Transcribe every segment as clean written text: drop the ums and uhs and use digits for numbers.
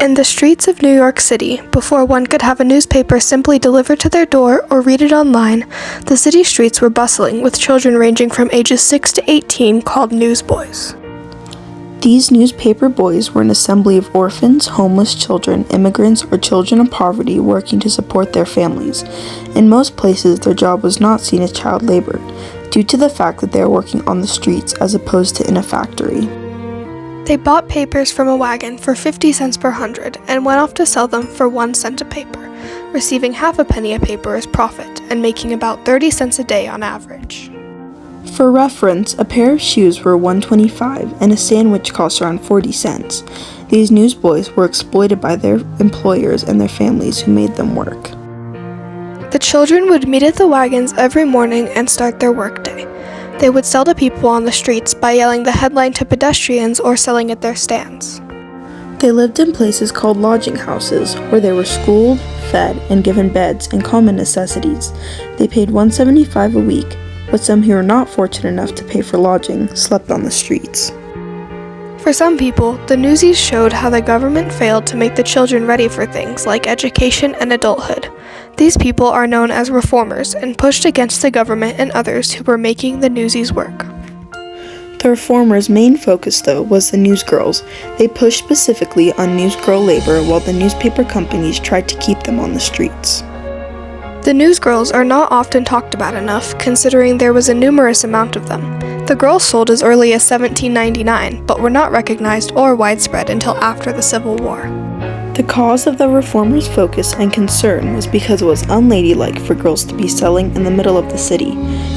In the streets of New York City, before one could have a newspaper simply delivered to their door or read it online, the city streets were bustling with children ranging from ages 6 to 18 called Newsboys. These newspaper boys were an assembly of orphans, homeless children, immigrants, or children of poverty working to support their families. In most places, their job was not seen as child labor, due to the fact that they were working on the streets as opposed to in a factory. They bought papers from a wagon for 50 cents per hundred and went off to sell them for 1 cent a paper, receiving half a penny a paper as profit and making about 30 cents a day on average. For reference, a pair of shoes were $1.25 and a sandwich cost around 40 cents. These newsboys were exploited by their employers and their families who made them work. The children would meet at the wagons every morning and start their workday. They would sell to people on the streets by yelling the headline to pedestrians or selling at their stands. They lived in places called lodging houses, where they were schooled, fed, and given beds and common necessities. They paid $1.75 a week, but some who were not fortunate enough to pay for lodging slept on the streets. For some people, the newsies showed how the government failed to make the children ready for things like education and adulthood. These people are known as reformers and pushed against the government and others who were making the newsies work. The reformers' main focus, though, was the newsgirls. They pushed specifically on newsgirl labor while the newspaper companies tried to keep them on the streets. The newsgirls are not often talked about enough, considering there was a numerous amount of them. The girls sold as early as 1799, but were not recognized or widespread until after the Civil War. The cause of the reformers' focus and concern was because it was unladylike for girls to be selling in the middle of the city.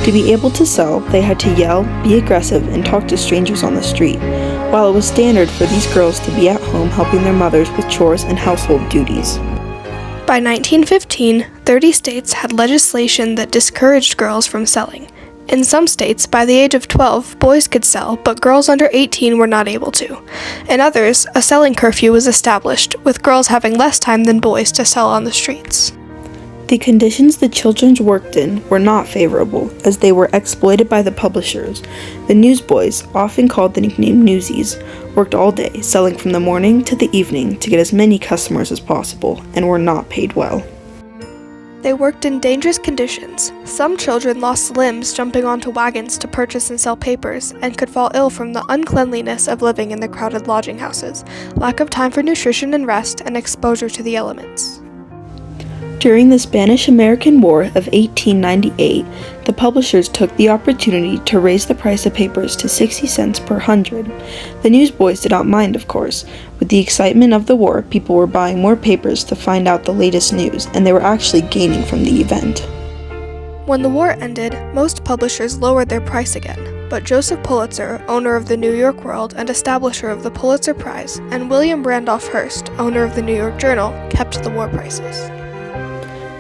To be able to sell, they had to yell, be aggressive, and talk to strangers on the street, while it was standard for these girls to be at home helping their mothers with chores and household duties. By 1915, 30 states had legislation that discouraged girls from selling. In some states, by the age of 12, boys could sell, but girls under 18 were not able to. In others, a selling curfew was established, with girls having less time than boys to sell on the streets. The conditions the children worked in were not favorable, as they were exploited by the publishers. The newsboys, often called the nickname newsies, worked all day, selling from the morning to the evening to get as many customers as possible, and were not paid well. They worked in dangerous conditions. Some children lost limbs jumping onto wagons to purchase and sell papers, and could fall ill from the uncleanliness of living in the crowded lodging houses, lack of time for nutrition and rest, and exposure to the elements. During the Spanish-American War of 1898, the publishers took the opportunity to raise the price of papers to 60 cents per hundred. The newsboys did not mind, of course. With the excitement of the war, people were buying more papers to find out the latest news, and they were actually gaining from the event. When the war ended, most publishers lowered their price again, but Joseph Pulitzer, owner of the New York World and establisher of the Pulitzer Prize, and William Randolph Hearst, owner of the New York Journal, kept the war prices.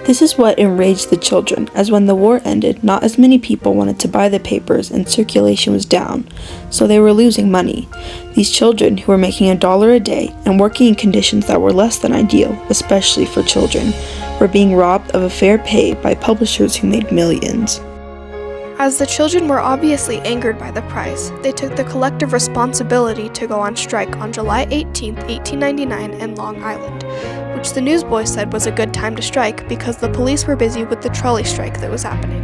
This is what enraged the children, as when the war ended, not as many people wanted to buy the papers and circulation was down, so they were losing money. These children, who were making $1 a day and working in conditions that were less than ideal, especially for children, were being robbed of a fair pay by publishers who made millions. As the children were obviously angered by the price, they took the collective responsibility to go on strike on July 18, 1899 in Long Island, which the newsboys said was a good time to strike because the police were busy with the trolley strike that was happening.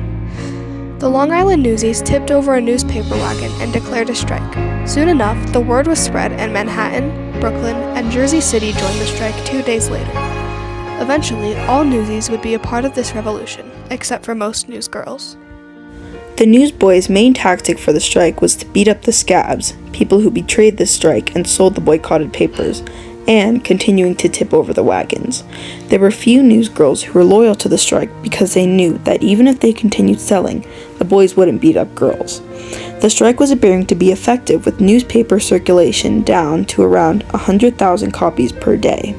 The Long Island newsies tipped over a newspaper wagon and declared a strike. Soon enough, the word was spread and Manhattan, Brooklyn, and Jersey City joined the strike 2 days later. Eventually, all newsies would be a part of this revolution, except for most newsgirls. The newsboys' main tactic for the strike was to beat up the scabs, people who betrayed the strike and sold the boycotted papers, and continuing to tip over the wagons. There were few newsgirls who were loyal to the strike because they knew that even if they continued selling, the boys wouldn't beat up girls. The strike was appearing to be effective, with newspaper circulation down to around 100,000 copies per day.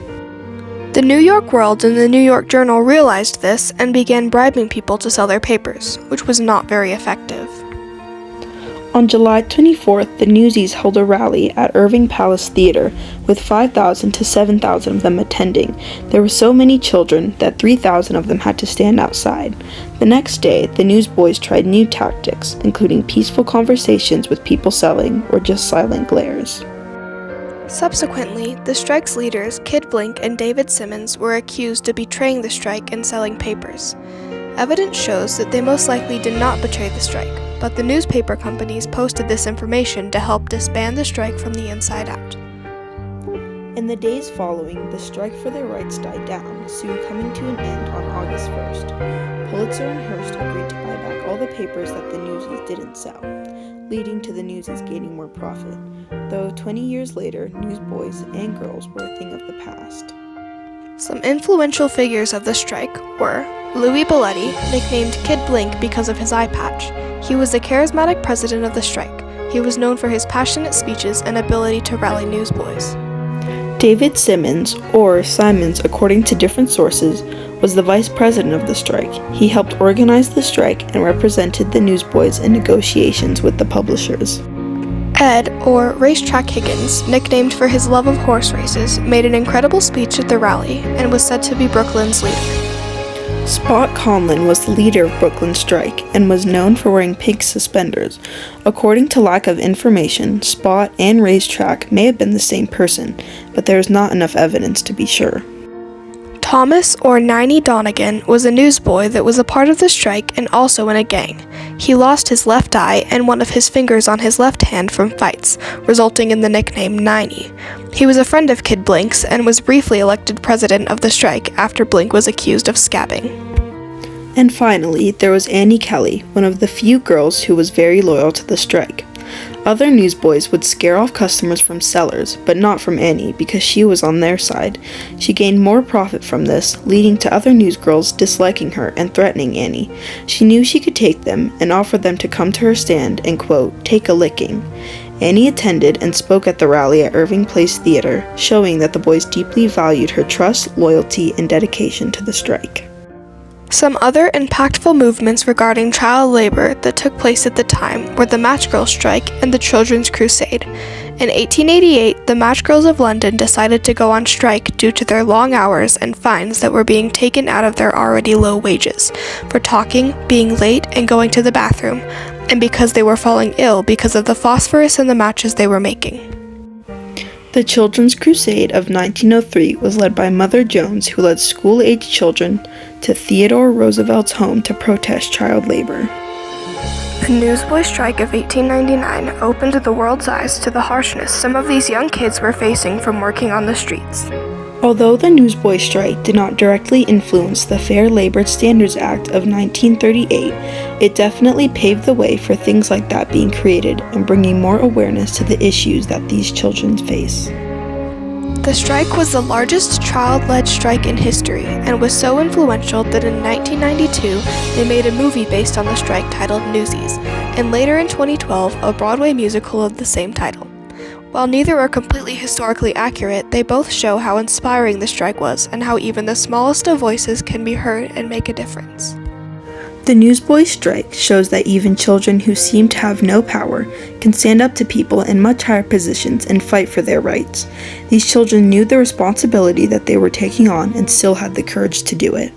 The New York World and the New York Journal realized this and began bribing people to sell their papers, which was not very effective. On July 24th, the Newsies held a rally at Irving Palace Theater, with 5,000 to 7,000 of them attending. There were so many children that 3,000 of them had to stand outside. The next day, the newsboys tried new tactics, including peaceful conversations with people selling or just silent glares. Subsequently, the strike's leaders, Kid Blink and David Simmons, were accused of betraying the strike and selling papers. Evidence shows that they most likely did not betray the strike, but the newspaper companies posted this information to help disband the strike from the inside out. In the days following, the strike for their rights died down, soon coming to an end on August 1st. Pulitzer and Hearst agreed to buy back all the papers that the Newsies didn't sell, leading to the Newsies gaining more profit, though 20 years later, Newsboys and Girls were a thing of the past. Some influential figures of the strike were Louis Belletti, nicknamed Kid Blink because of his eye patch. He was the charismatic president of the strike. He was known for his passionate speeches and ability to rally newsboys. David Simmons, or Simons according to different sources, was the vice president of the strike. He helped organize the strike and represented the newsboys in negotiations with the publishers. Ed, or Racetrack Higgins, nicknamed for his love of horse races, made an incredible speech at the rally and was said to be Brooklyn's leader. Spot Conlon was the leader of Brooklyn's strike and was known for wearing pink suspenders. According to lack of information, Spot and Racetrack may have been the same person, but there is not enough evidence to be sure. Thomas, or Niney Donegan, was a newsboy that was a part of the strike and also in a gang. He lost his left eye and one of his fingers on his left hand from fights, resulting in the nickname Niney. He was a friend of Kid Blink's and was briefly elected president of the strike after Blink was accused of scabbing. And finally, there was Annie Kelly, one of the few girls who was very loyal to the strike. Other newsboys would scare off customers from sellers, but not from Annie because she was on their side. She gained more profit from this, leading to other newsgirls disliking her and threatening Annie. She knew she could take them and offered them to come to her stand and, quote, take a licking. Annie attended and spoke at the rally at Irving Place Theater, showing that the boys deeply valued her trust, loyalty, and dedication to the strike. Some other impactful movements regarding child labor that took place at the time were the Match Girl strike and the Children's Crusade. In 1888, the Match Girls of London decided to go on strike due to their long hours and fines that were being taken out of their already low wages, for talking, being late, and going to the bathroom, and because they were falling ill because of the phosphorus in the matches they were making. The Children's Crusade of 1903 was led by Mother Jones, who led school-aged children to Theodore Roosevelt's home to protest child labor. The Newsboy Strike of 1899 opened the world's eyes to the harshness some of these young kids were facing from working on the streets. Although the Newsboy Strike did not directly influence the Fair Labor Standards Act of 1938, it definitely paved the way for things like that being created and bringing more awareness to the issues that these children face. The strike was the largest child-led strike in history and was so influential that in 1992 they made a movie based on the strike titled Newsies, and later in 2012 a Broadway musical of the same title. While neither are completely historically accurate, they both show how inspiring the strike was and how even the smallest of voices can be heard and make a difference. The Newsboys strike shows that even children who seem to have no power can stand up to people in much higher positions and fight for their rights. These children knew the responsibility that they were taking on and still had the courage to do it.